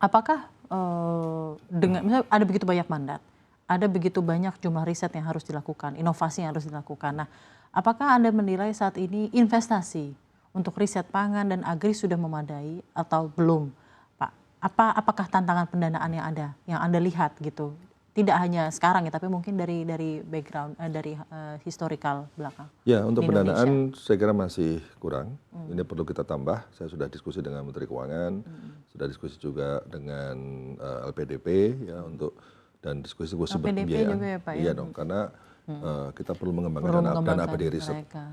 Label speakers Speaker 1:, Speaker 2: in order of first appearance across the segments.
Speaker 1: Apakah dengan misalnya ada begitu banyak mandat, ada begitu banyak jumlah riset yang harus dilakukan, inovasi yang harus dilakukan. Nah, apakah Anda menilai saat ini investasi untuk riset pangan dan agri sudah memadai atau belum, Pak? Apakah tantangan pendanaan yang Anda lihat gitu? Tidak hanya sekarang ya, tapi mungkin dari background dari historical belakang
Speaker 2: Ya, untuk
Speaker 1: di Indonesia.
Speaker 2: pendanaan saya kira masih kurang. Ini perlu kita tambah. Saya sudah diskusi dengan Menteri Keuangan, sudah diskusi juga dengan LPDP ya dan diskusi-diskusi
Speaker 1: LPDP
Speaker 2: pembiayaan.
Speaker 1: juga ya, Pak, ya?
Speaker 2: Iya dong, karena kita perlu mengembangkan
Speaker 1: Perlu
Speaker 2: dana
Speaker 1: mengembangkan
Speaker 2: abadi riset.
Speaker 1: mereka,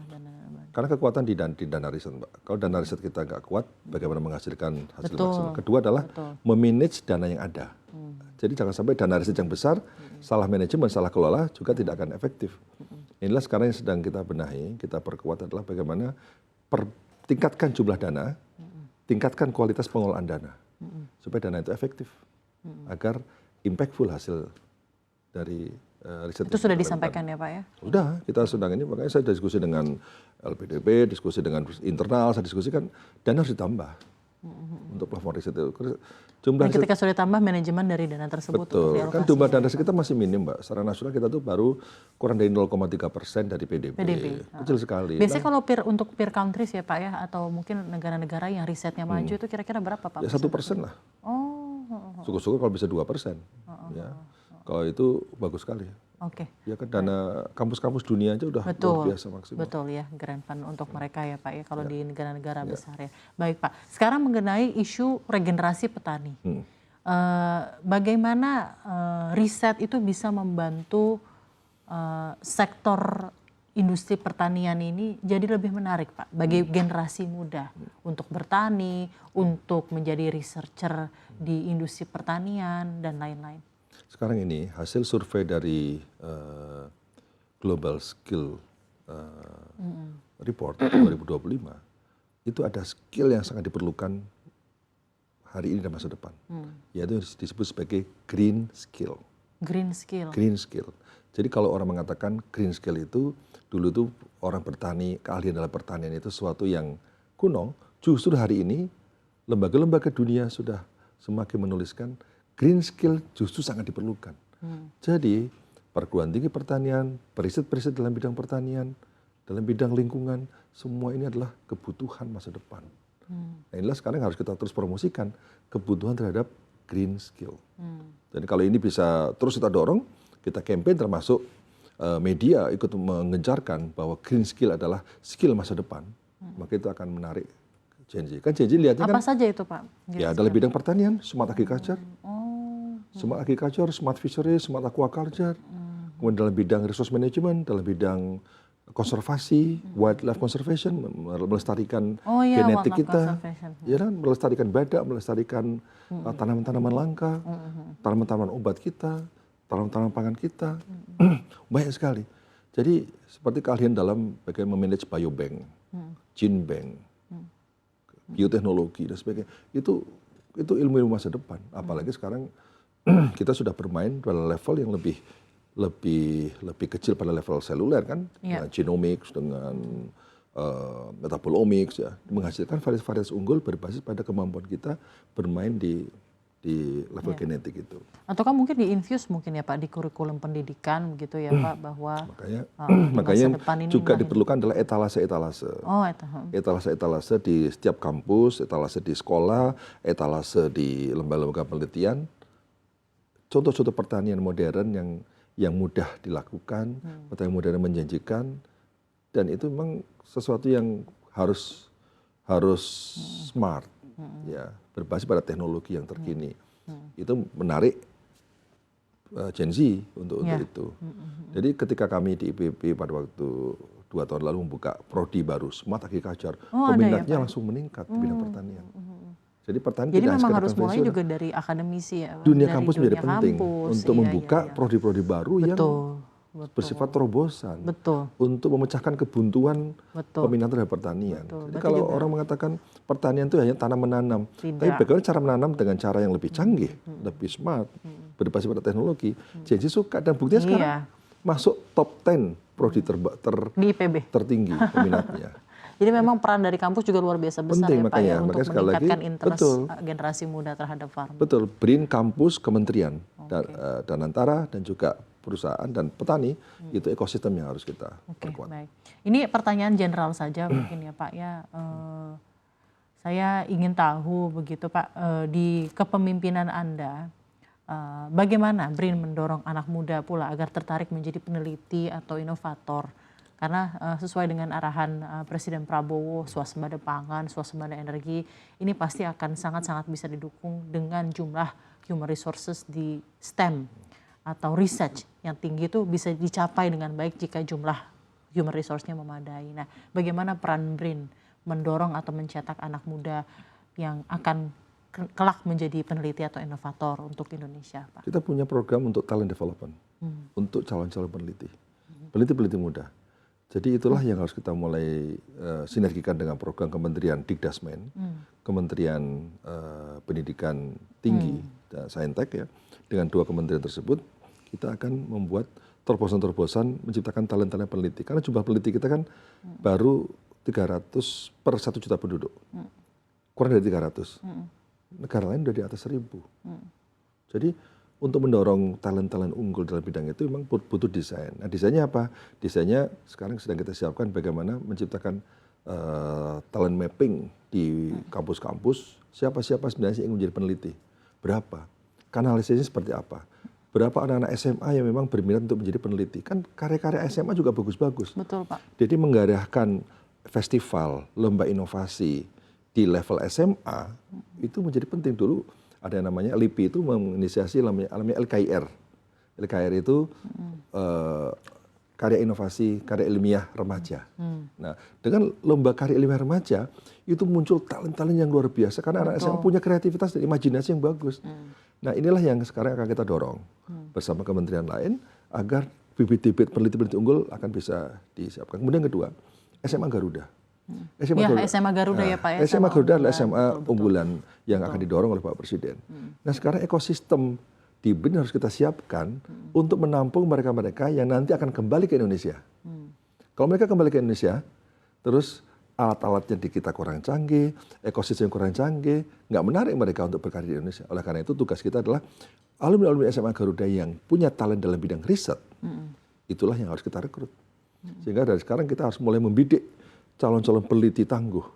Speaker 2: Karena kekuatan di dana riset, Mbak. Kalau dana riset kita nggak kuat, bagaimana menghasilkan hasil
Speaker 1: Betul,
Speaker 2: maksimal? Kedua adalah
Speaker 1: betul.
Speaker 2: memanage dana yang ada. Jadi jangan sampai dana riset yang besar, salah manajemen, salah kelola juga tidak akan efektif. Inilah sekarang yang sedang kita benahi, kita perkuat adalah bagaimana tingkatkan jumlah dana, tingkatkan kualitas pengelolaan dana, supaya dana itu efektif, agar impactful hasil dari riset.
Speaker 1: Itu sudah disampaikan ya, Pak ya?
Speaker 2: Sudah, kita sedang ini, makanya saya diskusi dengan LPDP, diskusi dengan internal, saya diskusikan dana harus ditambah untuk plafon riset itu.
Speaker 1: Dan ketika sudah ditambah manajemen dari dana tersebut.
Speaker 2: Betul, kan jumlah dana riset kita masih minim, Mbak. Secara nasional kita tuh baru kurang dari 0,3% dari PDB. Kecil sekali.
Speaker 1: Biasanya kalau untuk peer countries ya, Pak ya, atau mungkin negara-negara yang risetnya maju itu kira-kira berapa, Pak?
Speaker 2: Ya 1% lah.
Speaker 1: Oh.
Speaker 2: Syukur-syukur kalau bisa 2%. Ya. Kalau itu bagus sekali.
Speaker 1: Oke.
Speaker 2: Ya kan dana kampus-kampus dunia aja udah luar biasa maksimal.
Speaker 1: Betul ya, grant fund untuk mereka ya, Pak ya, kalau di negara-negara besar ya. Baik, Pak. Sekarang mengenai isu regenerasi petani. Bagaimana riset itu bisa membantu sektor industri pertanian ini jadi lebih menarik, Pak, bagi generasi muda untuk bertani, untuk menjadi researcher di industri pertanian dan lain-lain.
Speaker 2: Sekarang ini hasil survei dari Global Skill Report 2025 itu ada skill yang sangat diperlukan hari ini dan masa depan, yaitu disebut sebagai green skill.
Speaker 1: Green skill.
Speaker 2: Green skill. Jadi kalau orang mengatakan green skill itu dulu tuh orang bertani, keahlian dalam pertanian itu sesuatu yang kuno, justru hari ini lembaga-lembaga dunia sudah semakin menuliskan green skill justru sangat diperlukan. Jadi perguruan tinggi pertanian, periset-periset dalam bidang pertanian, dalam bidang lingkungan, semua ini adalah kebutuhan masa depan. Nah inilah sekarang harus kita terus promosikan kebutuhan terhadap green skill. Jadi kalau ini bisa terus kita dorong, kita campaign termasuk media ikut mengejarkan bahwa green skill adalah skill masa depan, maka itu akan menarik Gen Z. Kan Gen Z lihatnya
Speaker 1: apa
Speaker 2: kan,
Speaker 1: saja itu, Pak?
Speaker 2: Ya dalam bidang pertanian, smart agriculture, smart agriculture, smart fisheries, smart aquaculture, kemudian dalam bidang resource management, dalam bidang konservasi, wildlife conservation, melestarikan genetik kita, ya kan, melestarikan badak, melestarikan tanaman-tanaman langka, tanaman-tanaman obat kita, tanaman-tanaman pangan kita, banyak sekali. Jadi seperti keahlian dalam bagaimana memanage biobank, gene bank, bioteknologi dan sebagainya, itu ilmu-ilmu masa depan. Apalagi sekarang kita sudah bermain pada level yang lebih kecil pada level seluler kan, dengan genomics, dengan metabolomics ya, menghasilkan varietas unggul berbasis pada kemampuan kita bermain di level genetik itu.
Speaker 1: Ataukah mungkin di-infuse mungkin ya, Pak, di kurikulum pendidikan begitu ya, Pak, bahwa
Speaker 2: makanya juga diperlukan adalah etalase-etalase. Etalase-etalase di setiap kampus, etalase di sekolah, etalase di lembaga-lembaga penelitian. Contoh-contoh pertanian modern yang mudah dilakukan, pertanian modern menjanjikan, dan itu memang sesuatu yang harus smart, ya, berbasis pada teknologi yang terkini. Itu menarik Gen Z untuk itu. Jadi ketika kami di IPB pada waktu 2 tahun lalu membuka prodi baru Smart Agriculture, peminatnya langsung meningkat di bidang pertanian. Jadi
Speaker 1: memang harus mulai juga dari akademisi ya.
Speaker 2: Dunia kampus menjadi penting untuk membuka prodi-prodi baru yang bersifat terobosan, untuk memecahkan kebuntuan peminat terhadap pertanian. Jadi kalau orang mengatakan pertanian itu hanya tanam menanam, tapi bagaimana cara menanam dengan cara yang lebih canggih, lebih smart, berbasis pada teknologi, jadi suka, dan buktinya sekarang masuk top 10 prodi di IPB tertinggi peminatnya.
Speaker 1: Jadi memang peran dari kampus juga luar biasa besar
Speaker 2: Penting,
Speaker 1: ya Pak ya,
Speaker 2: makanya
Speaker 1: untuk
Speaker 2: sekali lagi,
Speaker 1: meningkatkan interest
Speaker 2: betul.
Speaker 1: generasi muda terhadap farma.
Speaker 2: Betul, BRIN, kampus, kementerian, dan antara, dan juga perusahaan dan petani, itu ekosistem yang harus kita perkuat.
Speaker 1: Baik. Ini pertanyaan general saja mungkin ya Pak ya. Saya ingin tahu begitu Pak, di kepemimpinan Anda, bagaimana BRIN mendorong anak muda pula agar tertarik menjadi peneliti atau inovator? Karena sesuai dengan arahan Presiden Prabowo, swasembada pangan, swasembada energi, ini pasti akan sangat-sangat bisa didukung dengan jumlah human resources di STEM atau research yang tinggi itu bisa dicapai dengan baik jika jumlah human resource-nya memadai. Nah, bagaimana peran BRIN mendorong atau mencetak anak muda yang akan kelak menjadi peneliti atau inovator untuk Indonesia, Pak?
Speaker 2: Kita punya program untuk talent development, untuk calon-calon peneliti, peneliti-peneliti muda. Jadi itulah yang harus kita mulai sinergikan dengan program Kementerian Dikdasmen, Kementerian Pendidikan Tinggi dan Saintek ya. Dengan dua kementerian tersebut, kita akan membuat terobosan-terobosan menciptakan talent-talent peneliti. Karena jumlah peneliti kita kan baru 300 per 1 juta penduduk. Kurang dari 300. Negara lain udah di atas 1000. Jadi untuk mendorong talent-talent unggul dalam bidang itu memang butuh desain. Nah, desainnya apa? Desainnya sekarang sedang kita siapkan bagaimana menciptakan talent mapping di kampus-kampus. Siapa-siapa sebenarnya yang menjadi peneliti? Berapa? Kanalisasinya seperti apa? Berapa anak-anak SMA yang memang berminat untuk menjadi peneliti? Kan karya-karya SMA juga bagus-bagus.
Speaker 1: Betul, Pak.
Speaker 2: Jadi menggarahkan festival, lomba inovasi di level SMA itu menjadi penting. Dulu ada yang namanya LIPI itu menginisiasi namanya LKIR. LKIR itu karya inovasi, karya ilmiah remaja. Nah, dengan lomba karya ilmiah remaja itu muncul talent-talent yang luar biasa karena anak SMA punya kreativitas dan imajinasi yang bagus. Nah, inilah yang sekarang akan kita dorong bersama kementerian lain agar bibit-bibit peneliti-peneliti unggul akan bisa disiapkan. Kemudian kedua, SMA Garuda.
Speaker 1: SMA Garuda ya Pak ya.
Speaker 2: SMA Garuda adalah SMA unggulan yang akan didorong oleh Pak Presiden. Nah, sekarang ekosistem di BRIN harus kita siapkan untuk menampung mereka-mereka yang nanti akan kembali ke Indonesia. Kalau mereka kembali ke Indonesia, terus alat-alatnya di kita kurang canggih, ekosistem kurang canggih, nggak menarik mereka untuk berkarya di Indonesia. Oleh karena itu tugas kita adalah alumni-alumni SMA Garuda yang punya talent dalam bidang riset, itulah yang harus kita rekrut. Sehingga dari sekarang kita harus mulai membidik calon-calon peneliti tangguh,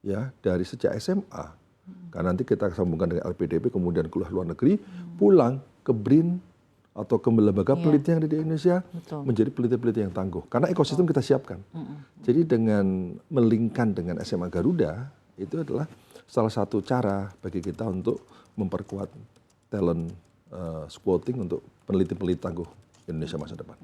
Speaker 2: ya dari sejak SMA. Karena nanti kita sambungkan dengan LPDP, kemudian keluar luar negeri, pulang ke BRIN atau ke lembaga peneliti yang ada di Indonesia, menjadi peneliti-peneliti yang tangguh. Karena ekosistem kita siapkan. Jadi dengan melingkan dengan SMA Garuda, itu adalah salah satu cara bagi kita untuk memperkuat talent scouting untuk peneliti-peneliti tangguh Indonesia masa depan.